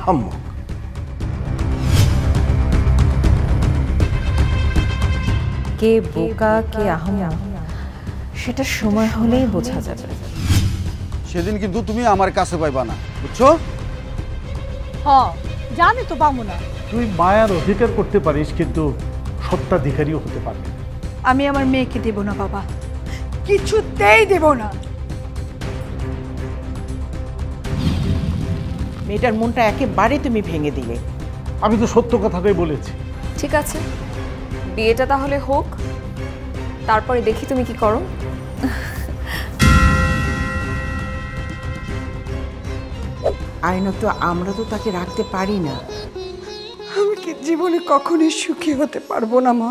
আহাম্মক। কে বোকা কে আহাম্মক সেটা সময় হলেই বোঝা যাবে। সেদিন কিন্তু তুমি আমার কাছে পাইবা না, বুঝছো? হ্যাঁ, জানি তো পাবো না। তুই মায়ার অধিকার করতে পারিস, কিন্তু সত্ত্বাধিকারীও হতে পারবি। আমি আমার মেয়েকে দেব না বাবা, কিছুতেই দেব না। মেয়েটার মনটা একেবারে তুমি ভেঙে দিলে। আমি তো সত্য কথাটাই বলেছি। ঠিক আছে, বিয়েটা তাহলে হোক, তারপরে দেখি তুমি কি করো। আইনত আমরা তো তাকে রাখতে পারি না। আমি কি জীবনে কখনোই সুখী হতে পারবো না মা?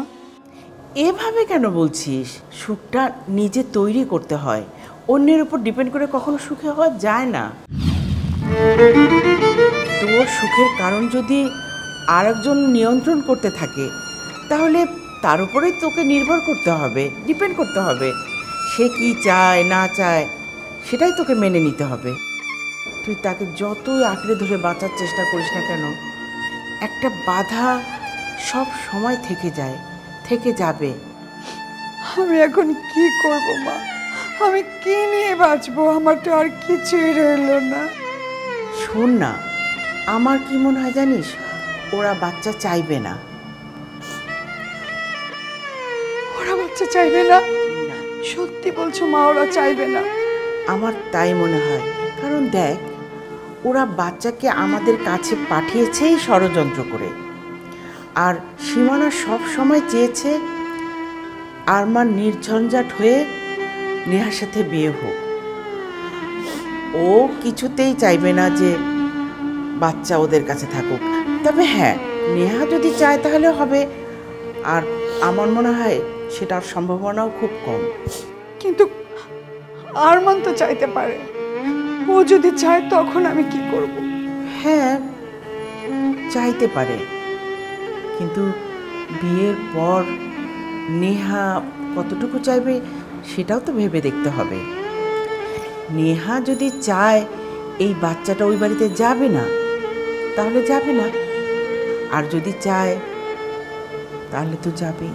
এভাবে কেন বলছিস? সুখটা নিজে তৈরি করতে হয়, অন্যের উপর ডিপেন্ড করে কখনো সুখী হওয়া যায় না। তোর সুখের কারণ যদি আরেকজন নিয়ন্ত্রণ করতে থাকে, তাহলে তার উপরেই তোকে নির্ভর করতে হবে, ডিপেন্ড করতে হবে। সে কি চায় না চায় সেটাই তোকে মেনে নিতে হবে। তুই তাকে যতই আঁকড়ে ধরে বাঁচার চেষ্টা করিস না কেন, একটা বাধা সব সময় থেকে যায়, থেকে যাবে। আমি এখন কি করব মা? আমি কি নিয়ে বাঁচবো? আমার তো আর কিছুই রইল না। শোন না, আমার কি মনে হয় জানিস, ওরা বাচ্চা চাইবে না। ওরা বাচ্চা চাইবে না? সত্যি বলছো মা, ওরা চাইবে না? আমার তাই মনে হয়, কারণ দেখ, ওরা বাচ্চাকে আমাদের কাছে পাঠিয়েছেই ষড়যন্ত্র করে। আর সীমানা সব সময় চেয়েছে আরমান নির্ঝঞ্ঝাট হয়ে নেহার সাথে বিয়ে হোক। ও কিছুতেই চাইবে না যে বাচ্চা ওদের কাছে থাকুক। তবে হ্যাঁ, নেহা যদি চায় তাহলে হবে, আর আমার মনে হয় সেটার সম্ভাবনাও খুব কম। কিন্তু আরমান তো চাইতে পারে। ও যদি চায় তখন আমি কি করব? হ্যাঁ, চাইতে পারে, কিন্তু বিয়ের পর নেহা কতটুকু চাইবে সেটাও তো ভেবে দেখতে হবে। নেহা যদি চায় এই বাচ্চাটা ওই বাড়িতে যাবে না, তাহলে যাবে না। আর যদি চায় তাহলে তো যাবেই।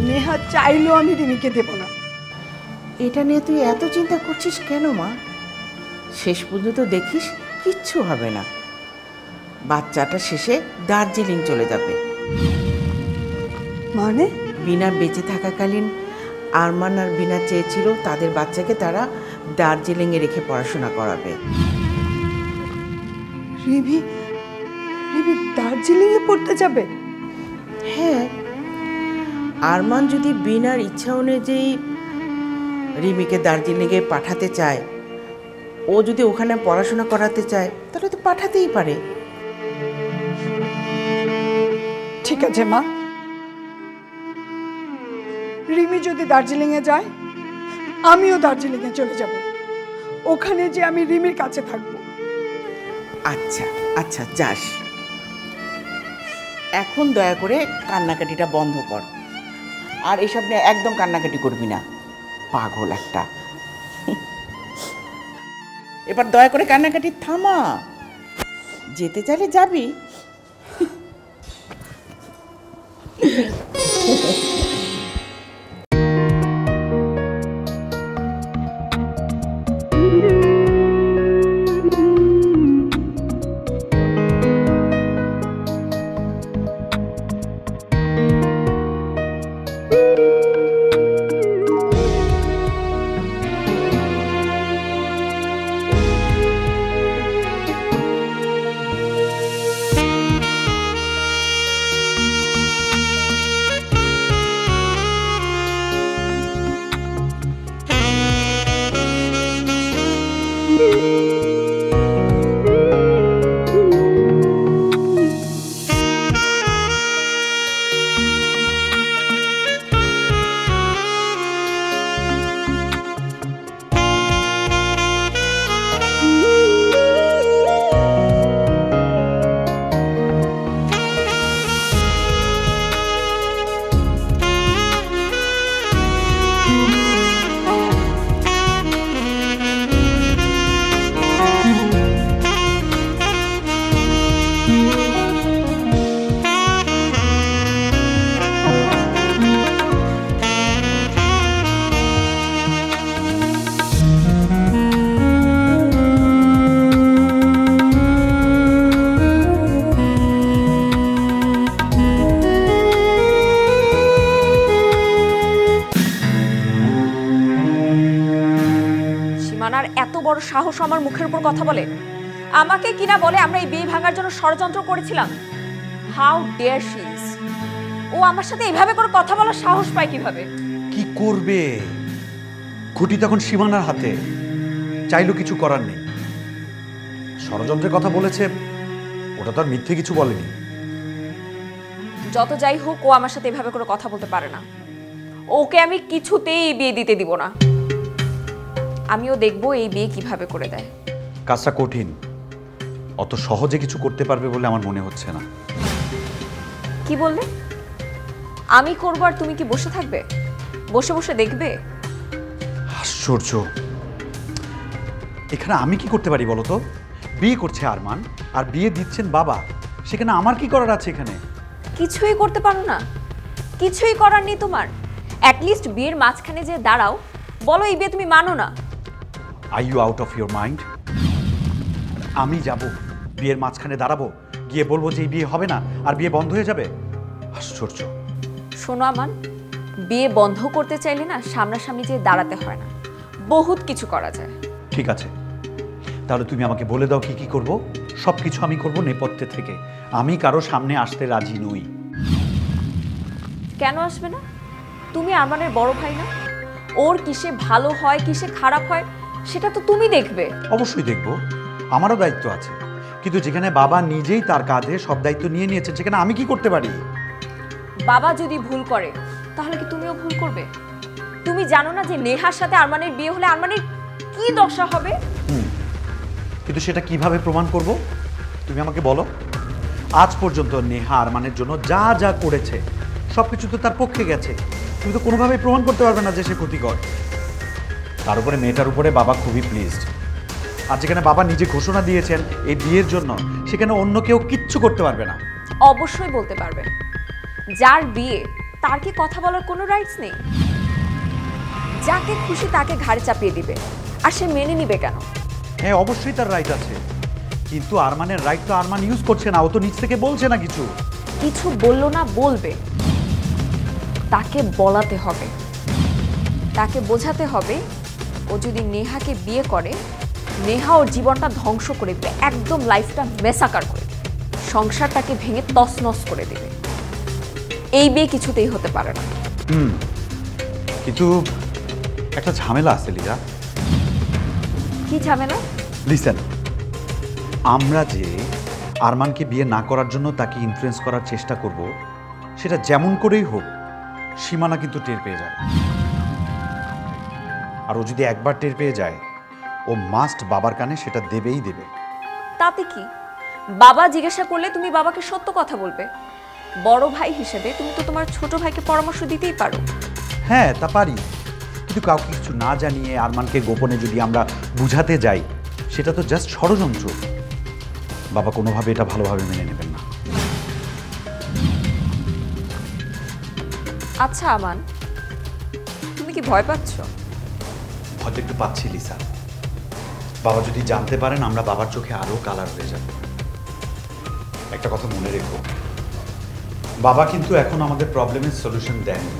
নেহা চাইলেও আমি রিমিকে দেব না। এটা নিয়ে তুই এত চিন্তা করছিস কেন মা? শেষ পর্যন্ত দেখিস কিচ্ছু হবে না। বাচ্চাটা শেষে দার্জিলিং চলে যাবে। মানে? বিনা বেঁচে থাকাকালীন আরমান আর বিনা চেয়েছিল তাদের বাচ্চাকে তারা দার্জিলিংয়ে রেখে পড়াশোনা করাবে। রিমি দার্জিলিংয়ে পড়তে যাবে? হ্যাঁ, আরমান যদি বিনার ইচ্ছা অনুযায়ী রিমিকে দার্জিলিংয়ে পাঠাতে চায়, ও যদি ওখানে পড়াশোনা করাতে চায়, তাহলে তো পাঠাতেই পারে। ঠিক আছে মা, রিমি যদি দার্জিলিংয়ে যায়, আমিও দার্জিলিংয়ে চলে যাব। ওখানে যে আমি রিমির কাছে থাকবো। আচ্ছা আচ্ছা, যাস। এখন দয়া করে কান্নাকাটিটা বন্ধ কর, আর এসব নিয়ে একদম কান্নাকাটি করবি না, পাগল একটা। এবার দয়া করে কান্নাকাটি থামা। যেতে চাইলে যাবি। বড় সাহস আমার মুখের উপর কথা বলে, আমাকে কিনা বলে আমরা এই বিয়ে ভাঙার জন্য ষড়যন্ত্র করেছিলাম। How dare she is! ও আমার সাথে এভাবে করে কথা বলার সাহস পায় কিভাবে? কি করবে? খুঁটি তখন সীমানার হাতে, চাইলেও কিছু করার নেই। ষড়যন্ত্রের কথা বলেছে, ওটা তো আর মিথ্যে কিছু বলেনি। যত যাই হোক, ও আমার সাথে এভাবে করে কথা বলতে পারে না। ওকে আমি কিছুতেই এই বিয়ে দিতে দিব না। আমিও দেখবো এই বিয়ে কিভাবে করে দেয়। কাজটা কঠিন, অত সহজে কিছু করতে পারবে বলে আমার মনে হচ্ছে না। কি বললে? আমি করবো আর তুমি কি বসে থাকবে? বসে বসে দেখবে? আশ্চর্য, এখানে আমি কি করতে পারি বলো তো? বিয়ে করছে আরমান, আর বিয়ে দিচ্ছেন বাবা, সেখানে আমার কি করার আছে এখানে? কিছুই করতে পারো না? কিছুই করার নেই তোমার? অ্যাটলিস্ট বিয়ের মাঝখানে যে দাঁড়াও, বলো এই বিয়ে তুমি মানো না। Are you out of your mind? আমি যাব বিয়ের মাঝখানে দাঁড়াবো, গিয়ে বলবো যে এই বিয়ে হবে না আর বিয়ে বন্ধ হয়ে যাবে? আশ্চর্য। শোনো আমান, বিয়ে বন্ধ করতে চাইলে না সামনাসামনি যে দাঁড়াতে হয় না, বহুত কিছু করা যায়। ঠিক আছে, তাহলে তুমি আমাকে বলে দাও কি কি করব। সব কিছু আমি করব নেপথ্যে থেকে, আমি কারো সামনে আসতে রাজি নই। কেন আসবে না? তুমি আমানের বড় ভাই না? ওর কিসে ভালো হয় কিসে খারাপ হয় সেটা তো তুমি দেখবে। অবশ্যই দেখব, আমারও দায়িত্ব আছে, কিন্তু যেখানে বাবা নিজেই তার কাঁধে সব দায়িত্ব নিয়ে নিয়েছেন, সেখানে আমি কি করতে পারি? বাবা যদি ভুল করে তাহলে কি তুমিও ভুল করবে? তুমি জানো না যে নেহার সাথে আরমানের বিয়ে হলে আরমানের কি দশা হবে? কিন্তু সেটা কিভাবে প্রমাণ করব তুমি আমাকে বলো। আজ পর্যন্ত নেহা আরমানের জন্য যা যা করেছে সবকিছু তো তার পক্ষে গেছে, তুমি তো কোনোভাবেই প্রমাণ করতে পারবে না যে সে ক্ষতিকর। তার উপরে মেয়েটার উপরে বাবা খুবই প্লিজড, আর যেখানে বাবা নিজে ঘোষণা দিয়েছেন এই বিয়ের জন্য, সেখানে অন্য কেউ কিচ্ছু করতে পারবে না। অবশ্যই বলতে পারবে। যার বিয়ে তার কি কথা বলার কোনো রাইটস নেই? যাকে খুশি তাকে ঘাড়ে চাপিয়ে দিবে, আর সে মেনে নিবে কেন? হ্যাঁ, অবশ্যই তার রাইট আছে, কিন্তু আরমানের রাইট তো আরমান ইউজ করছে না, ও তো নিজ থেকে বলছে না কিছু। কিছু বললো না, বলবে। তাকে বলাতে হবে, তাকে বোঝাতে হবে ও যদি নেহাকে বিয়ে করে, নেহা ওর জীবনটা ধ্বংস করে দেবে, একদম লাইফটা মেসাকার করে দেবে, সংসারটাকে ভেঙে তছনছ করে দেবে। এই বিয়ে কিছুতেই হতে পারে না। কিন্তু একটা ঝামেলা আছে লিজা। কি ঝামেলা? লিসেন, আমরা যে আরমানকে বিয়ে না করার জন্য তাকে ইনফ্লুয়েন্স করার চেষ্টা করব, সেটা যেমন করেই হোক সীমানা কিন্তু টের পেয়ে যায়। আর ও যদি একবার টের পেয়ে যায়, ও মাস্ট বাবার কানে সেটা দেবেই দেবে। তাতে কি? বাবা জিজ্ঞাসা করলে তুমি বাবাকে সত্য কথা বলবে। বড় ভাই হিসেবে তুমি তো তোমার ছোট ভাইকে পরামর্শ দিতেই পারো। হ্যাঁ, তা পারি, কিন্তু কাউকে কিছু না জানিয়ে আরমানকে গোপনে যদি আমরা বুঝাতে যাই, সেটা তো জাস্ট ষড়যন্ত্র। বাবা কোনোভাবে এটা ভালোভাবে মেনে নেবেন না। আচ্ছা আমান, তুমি কি ভয় পাচ্ছ? হয়তো একটু পাচ্ছি লিসা। বাবা যদি জানতে পারেন, আমরা বাবার চোখে আরো কালার হয়ে যাব। একটা কথা মনে রেখো, বাবা কিন্তু এখন আমাদের প্রবলেমের সলিউশন দেননি।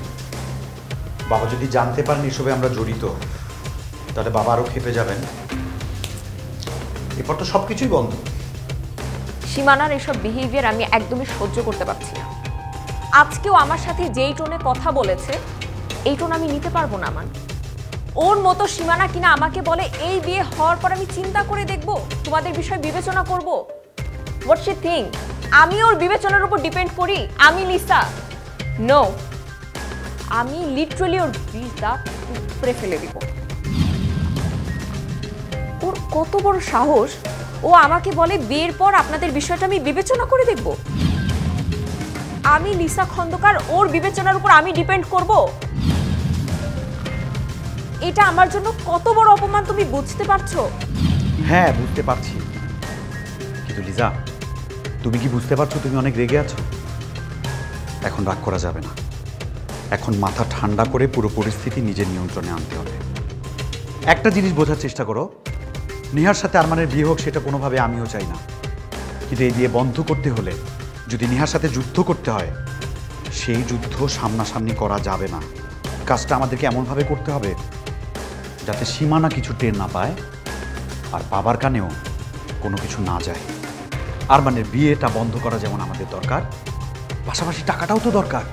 বাবা যদি জানতে পারেন এসবে আমরা জড়িত, তাহলে বাবা আরো খেপে যাবেন। এরপর তো সবকিছুই বন্ধ। সীমানার এসব বিহেভিয়ার আমি একদমই সহ্য করতে পারছি না। আজকেও আমার সাথে যেই টোনে কথা বলেছে, এই টোন আমি নিতে পারবো না। আমান, ওর মতো সীমানা কিনা আমাকে বলে এই বিয়ে হওয়ার পর আমি চিন্তা করে দেখব, তোমাদের বিষয় বিবেচনা করব। হোয়াট শি থিংক আমি ওর বিবেচনার উপর ডিপেন্ড করি? আমি লিসা? নো, আমি লিটারালি ওর বীজটা উপড়ে ফেলে দিব। ওর কত বড় সাহস, ও আমাকে বলে বিয়ের পর আপনাদের বিষয়টা আমি বিবেচনা করে দেখব। আমি লিসা খন্দকার, ওর বিবেচনার উপর আমি ডিপেন্ড করব? এটা আমার জন্য কত বড় অপমান তুমি বুঝতে পারছো? হ্যাঁ, বুঝতে পারছি, কিন্তু লিজা, তুমি কি বুঝতে পারছো তুমি অনেক রেগে আছো? এখন রাগ করা যাবে না। এখন মাথা ঠান্ডা করে পুরো পরিস্থিতি নিজের নিয়ন্ত্রণে আনতে হবে। একটা জিনিস বোঝার চেষ্টা করো, নেহার সাথে আরমানের বিয়ে হোক, সেটা কোনোভাবে আমিও চাই না, কিন্তু এই বিয়ে বন্ধ করতে হলে যদি নেহার সাথে যুদ্ধ করতে হয়, সেই যুদ্ধ সামনাসামনি করা যাবে না। কাজটা আমাদেরকে এমনভাবে করতে হবে যাতে সীমানা কিছু টের না পায়, আর বাবার কানেও কোনো কিছু না যায়। আরমানের বিয়েটা বন্ধ করা যেমন আমাদের দরকার, পাশাপাশি টাকাটাও তো দরকার।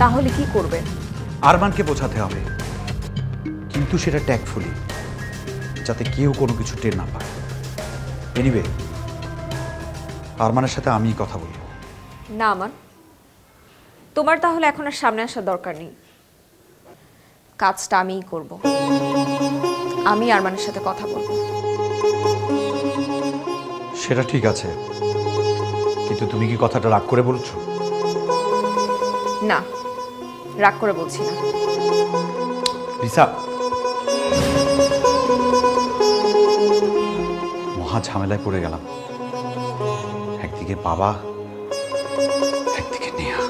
তাহলে কি করবে? আরমানকে বোঝাতে হবে, কিন্তু সেটা ট্যাগফুলি, যাতে কেউ কোনো কিছু টের না পায়। এনিওয়ে, আরমানের সাথে আমিই কথা বলবো। না আমান, তোমার তাহলে এখন আর সামনে আসার দরকার নেই। কাজটা আমিই করব। আমি আরমানের সাথে কথা বলবো। সেটা ঠিক আছে, কিন্তু তুমি কি কথাটা রাগ করে বলছো? না, রাগ করে বলছি না। রিসা, মহা ঝামেলায় পড়ে গেলাম। একদিকে বাবা, একদিকে নেহা।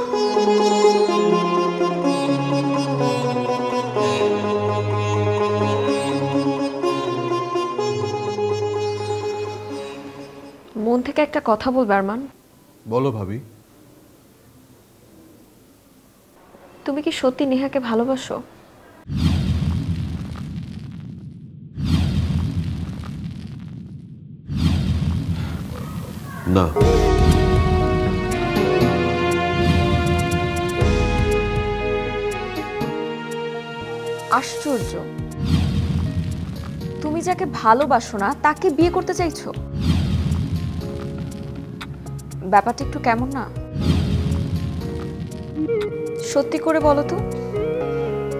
মন থেকে একটা কথা বলবে আরমান? বলো ভাবি। তুমি কি সত্যি নেহাকে ভালোবাসো? না। আশ্চর্য, তুমি যাকে ভালোবাসো না তাকে বিয়ে করতে চাইছো? ব্যাপারটা একটু কেমন না? সত্যি করে বলো তো,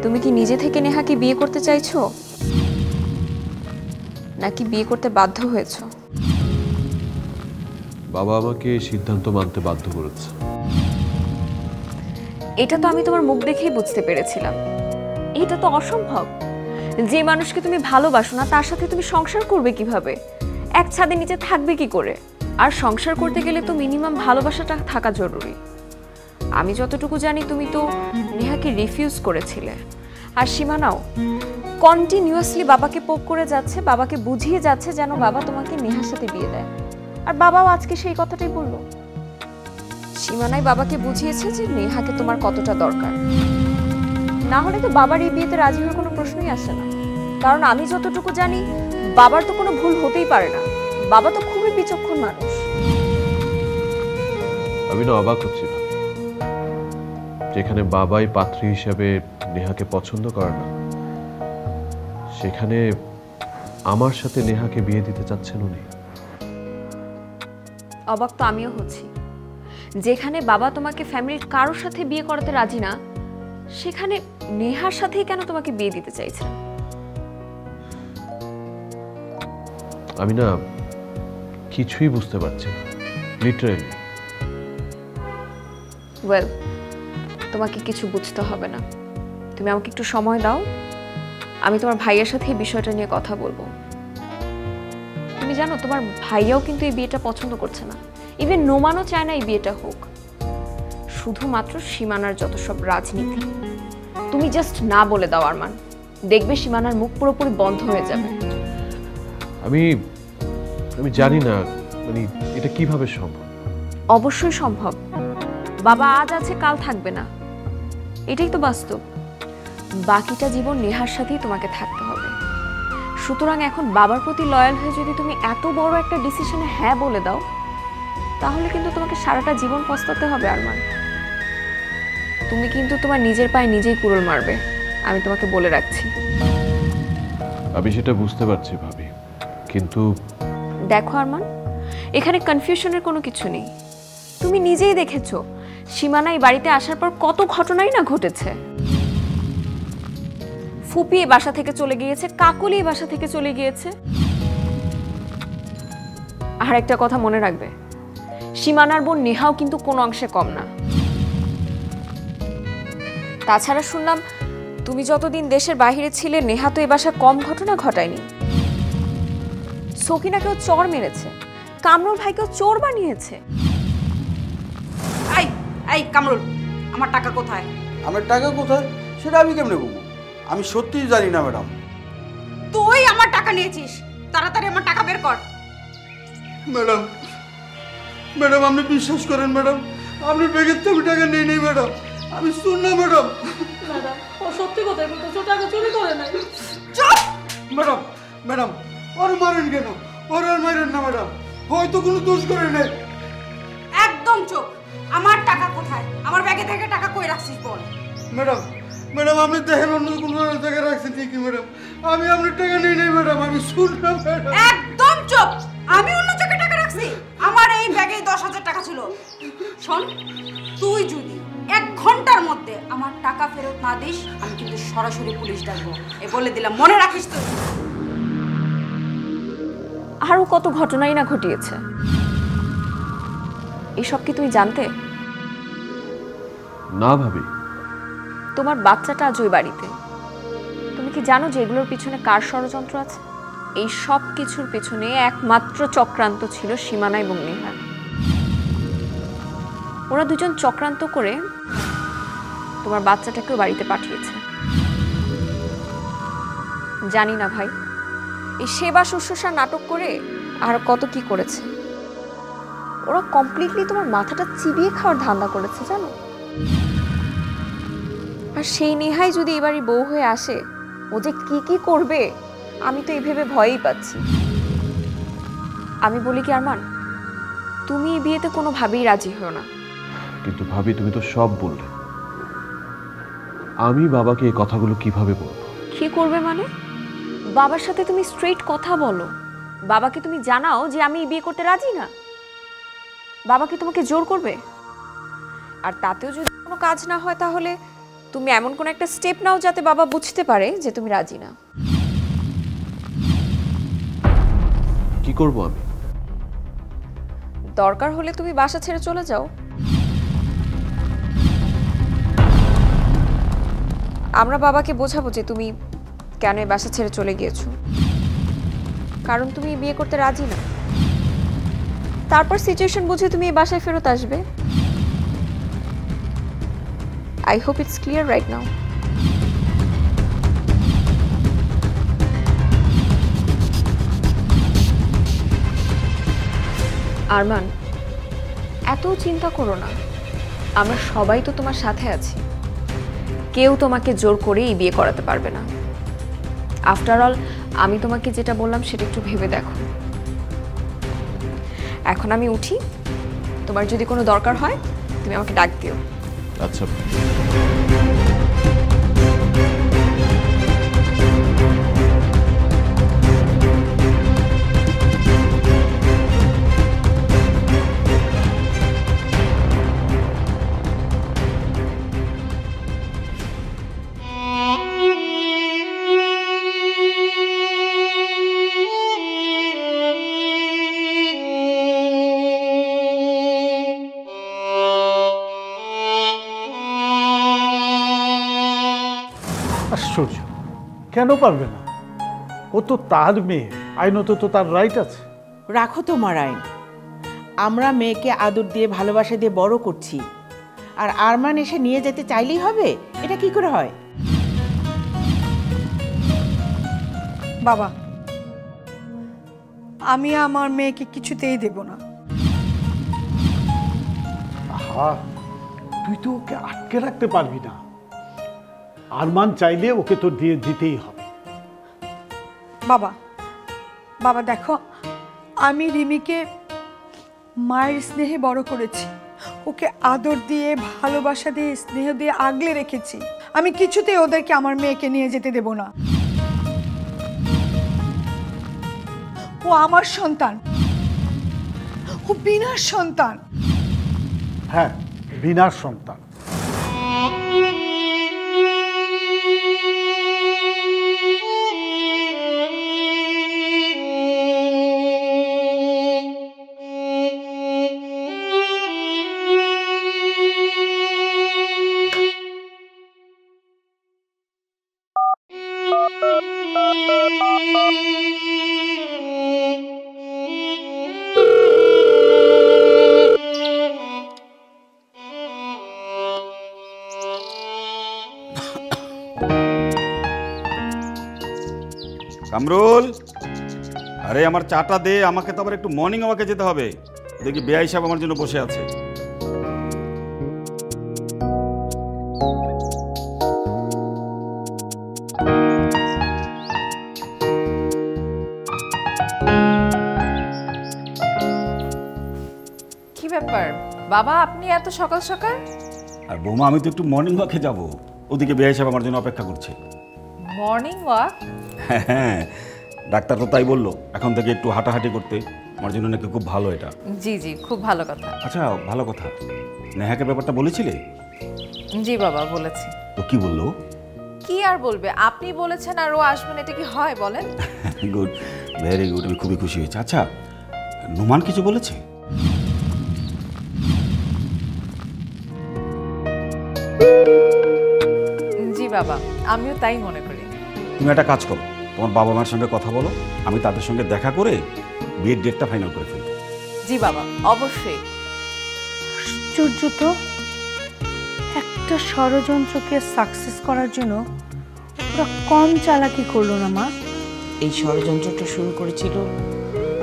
তুমি কি নিজে থেকে নেহাকে বিয়ে করতে চাইছো, নাকি বিয়ে করতে বাধ্য হয়েছো? বাবা আমাকে এই সিদ্ধান্ত মানতে বাধ্য করেছে। এটা তো আমি তোমার মুখ দেখেই বুঝতে পেরেছিলাম। এটা তো অসম্ভব। যে মানুষকে তুমি ভালোবাসো না তার সাথে তুমি সংসার করবে কিভাবে? এক ছাদের নিচে থাকবে কি করে? আর সংসার করতে গেলে তো মিনিমাম ভালোবাসাটা থাকা জরুরি। আমি যতটুকু জানি তুমি তো নেহাকে রিফিউজ করেছিলে। আর সীমানাও কন্টিনিউয়াসলি বাবাকে পোক করে যাচ্ছে, বাবাকে বুঝিয়ে যাচ্ছে যেন বাবা তোমাকে নেহার সাথে বিয়ে দেয়। আর বাবাও আজকে সেই কথাটাই বললো। সীমানাই বাবাকে বুঝিয়েছে যে নেহাকে তোমার কতটা দরকার। না হলে তো বাবার এই বিয়েতে রাজি হওয়ার কোনো প্রশ্নই আসে না। কারণ আমি যতটুকু জানি বাবার তো কোনো ভুল হতেই পারে না। বাবা তো খুবই বিচক্ষণ মানুষ। আমি না অবাক হচ্ছি ভাবি, যেখানে বাবাই পাত্রী হিসেবে নেহাকে পছন্দ করে না, সেখানে আমার সাথে নেহাকে বিয়ে দিতে চাচ্ছেন উনি। অবাক তো আমিও হচ্ছি। যেখানে বাবা তোমাকে ফ্যামিলির কারোর সাথে বিয়ে করাতে রাজি না, সেখানে নেহার সাথেই কেন তোমাকে বিয়ে দিতে চাইছেন? আমি না কিছুই বুঝতে পারছি না, লিটারেলি। ওয়েল, তোমাকে কিছু বুঝতে হবে না। তুমি আমাকে একটু সময় দাও, আমি তোমার ভাইয়ের সাথে এই বিষয়টা নিয়ে কথা বলবো। তুমি জানো তোমার ভাইয়াও কিন্তু এই বিয়েটা পছন্দ করছে না। ইভেন নোমানও চায় না এই বিয়েটা হোক। শুধুমাত্র সীমানার যত সব রাজনীতি। তুমি জাস্ট না বলে দাও আরমান, দেখবে সীমানার মুখ পুরোপুরি বন্ধ হয়ে যাবে। আমি জানি না মানে এটা কিভাবে সম্ভব। অবশ্যই সম্ভব। বাবা আজ আছে কাল থাকবে না, এটাই তো বাস্তব। বাকিটা জীবন নেহার সাথেই তোমাকে থাকতে হবে। সুতরাং এখন বাবার প্রতি লয়াল হয়ে যদি তুমি এত বড় একটা ডিসিশনে হ্যাঁ বলে দাও, তাহলে কিন্তু তোমাকে সারাটা জীবন পস্তাতে হবে আরমান। তুমি কিন্তু তোমার নিজের পায়ে নিজেই কুড়োল মারবে, আমি তোমাকে বলে রাখছি। আমি সেটা বুঝতে পারছি ভাবি, কিন্তু দেখো আরমান, এখানে কনফিউশনের কোনো কিছু নেই। তুমি নিজেই দেখেছো সীমানা এই বাড়িতে আসার পর কত ঘটনাই না ঘটেছে। ফুপি এই বাসা থেকে চলে গিয়েছে, কাকলি এই বাসা থেকে চলে গিয়েছে। আর একটা কথা মনে রাখবে, সীমানার বোন নেহাও কিন্তু কোনো অংশে কম না। তাছাড়া শুনলাম তুমি যতদিন দেশের বাইরে ছিলে, নেহা তো এই বাসা কম ঘটনা ঘটায়নি। সকিনাকেও চোর মেরেছে, কামরুল ভাইকেও চোর বানিয়েছে। এই কামরুল, আমার টাকা কোথায়? আমার টাকা কোথায় সেটা আমি কেমনে বলবো? আমি সত্যিই জানি না ম্যাডাম। তুই আমার টাকা নিয়েছিস, তাড়াতাড়ি আমার টাকা বের কর। ম্যাডাম, ম্যাডাম আপনি বিশ্বাস করেন ম্যাডাম, আপনার ব্যাগের থেকে টাকা নেই নেই ম্যাডাম, আমি শুন না ম্যাডাম। ম্যাডাম ও সত্যি কথাই বলতেছে, টাকা চুরি করে নাই। ম্যাডাম, ম্যাডাম ওর মারেন কেন? ওর আর মারেন না ম্যাডাম, হয়তো কোনো দোষ করে নেই। একদম চুপ। আমার টাকা কোথায়? আমার ব্যাগে থেকে টাকা কই রাখছিস বল। ম্যাডাম ম্যাডাম আপনি দেখেন অন্য কোনো জায়গায় রাখছেন ঠিকই ম্যাডাম, আমি আপনার টাকা নিয়ে নেই ম্যাডাম, আমি শুনলাম ম্যাডাম। একদম চুপ। আমি অন্য জায়গায় টাকা রাখছি? আমার এই ব্যাগে 10,000 টাকা ছিল। শোন, তুই যদি 1 ঘন্টার মধ্যে আমার টাকা ফেরত না দিস, আমি কিন্তু সরাসরি পুলিশ ডাকবো। এই বলে দিলাম, মনে রাখিস তুই। আরও কত ঘটনাই না ঘটিয়েছে। এসব কি তুমি জানতে? না ভাবি। তোমার বাচ্চাটা আজ ওই বাড়িতে। তুমি কি জানো যে এগুলোর পিছনে কার ষড়যন্ত্র আছে? এই সব কিছুর পিছনে একমাত্র চক্রান্ত ছিল সীমানা এবং নেহার। ওরা দুজন চক্রান্ত করে তোমার বাচ্চাটাকেও বাড়িতে পাঠিয়েছে। জানি না ভাই, এই সেবা শুশ্রূষা নাটক করে আর কত কি করেছে। ওরা কমপ্লিটলি তোমার মাথাটা চিবিয়ে খাওয়ার ধান্দা করেছে জানো। আর সেই নেহাই যদি এবারই বউ হয়ে আসে, ও যে কি কি করবে আমি তো এই ভেবে ভয়ই পাচ্ছি। আমি বলি কি আরমান, তুমি এই বিয়েতে কোনোভাবেই রাজি হও না। কিন্তু ভাবি, তুমি তো সব বললে, আমি বাবাকে এই কথাগুলো কিভাবে বলবো? কি করবে মানে? বাবার সাথে তুমি স্ট্রেট কথা বলো। বাবাকে তুমি জানাও যে আমি এই বিয়ে করতে রাজি না। বাবা কি তোমাকে জোর করবে? আর তাতেও যদি কোনো কাজ না হয়, তাহলে তুমি এমন কোন একটা স্টেপ নাও যাতে বাবা বুঝতে পারে যে তুমি রাজি না। কি করব আমি? দরকার হলে তুমি বাসা ছেড়ে চলে যাও। আমরা বাবাকে বোঝাবো যে তুমি কেন এই বাসা ছেড়ে চলে গিয়েছো, কারণ তুমি বিয়ে করতে রাজি না। তারপর সিচুয়েশন বুঝে তুমি এই বাসায় ফেরত আসবে। I hope it's clear right now. Arman, এত চিন্তা করো না, আমরা সবাই তো তোমার সাথে আছি। কেউ তোমাকে জোর করে এই বিয়ে করাতে পারবে না। আফটার অল আমি তোমাকে যেটা বললাম সেটা একটু ভেবে দেখো। এখন আমি উঠি, তোমার যদি কোনো দরকার হয় তুমি আমাকে ডাক দিও। আচ্ছা। আশ্চর্য, কেন পারবে না? ও তো তার মেয়ে, আইনত তো তার রাইট আছে। রাখো তোমার আইন। আমরা মেয়েকে আদর দিয়ে ভালোবাসা দিয়ে বড় করছি, আর আরমান এসে নিয়ে যেতে চাইলেই হবে? এটা কি করে হয়? বাবা, আমি আমার মেয়েকে কিছুতেই দেব না। আহা, তুই তো ওকে আটকে রাখতে পারবি না। আরমান চাইলে ওকে তো দিয়ে দিতেই হবে। বাবা, বাবা দেখো, আমি রিমিকে মায়ের স্নেহে বড় করেছি। ওকে আদর দিয়ে ভালোবাসা দিয়ে স্নেহ দিয়ে আগলে রেখেছি। আমি কিছুতেই ওদেরকে আমার মেয়েকে নিয়ে যেতে দেব না। ও আমার সন্তান, ও বিনার সন্তান। হ্যাঁ, বিনার সন্তান। কামরুল, আরে আমার চাটা দে, আমাকে তো আবার একটু মর্নিং ওয়াকে যেতে হবে। দেখি বেআই সাহেব আমার জন্য বসে আছে। বাবা আপনি এত সকাল সকাল? আর বৌমা আমি তো একটু মর্নিং ওয়াকে যাব, ওদিকে বেআই সাহেব আমার জন্য অপেক্ষা করছে। Morning walk? হ্যাঁ, ডাক্তার তো তাই বললো, এখন থেকে একটু হাঁটাহাঁটি করতে, আমার জন্য নাকি খুব ভালো এটা। জি জি, খুব ভালো কথা। আচ্ছা ভালো কথা, নেহাকে ব্যাপারটা বলেছিলে? জি বাবা বলেছি। ও কি বললো? কি আর বলবে, আপনি বলেছেন আর ও আসবেন, এটা কি হয় বলেন? গুড, ভেরি গুড, আমি খুবই খুশি হয়েছি। আচ্ছা নুমান কিছু বলেছে? জি বাবা, আমিও তাই মনে করি। তুমি একটা কাজ করো, তোমার বাবা মায়ের সঙ্গে কথা বলো, আমি তাদের সঙ্গে দেখা করে বিয়ের ডেটটা ফাইনাল করে ফেলবো। জি বাবা, অবশ্যই। আশ্চর্য তো, একটা ষড়যন্ত্রকে সাকসেস করার জন্য ওরা কম চালাকি করলো না মা। এই ষড়যন্ত্রটা শুরু করেছিল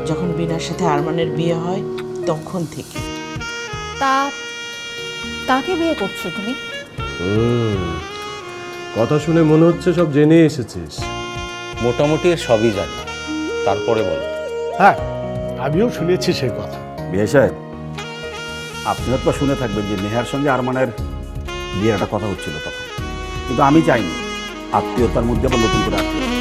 যখন বিনার সাথে আরমানের বিয়ে হয়, তখন থেকে। কাকে বিয়ে করছো তুমি? কথা শুনে মনে হচ্ছে সব জেনে এসেছিস। মোটামুটি সবই জানি, তারপরে বল। হ্যাঁ, আমিও শুনেছি সেই কথা। বিয়ে সাহেব, আপনিও তো শুনে থাকবেন যে নেহার সঙ্গে আরমানের বিয়ের একটা কথা হচ্ছিল তখন, কিন্তু আমি চাইনি আত্মীয়তার মধ্যে আবার নতুন করে আত্মীয়তা।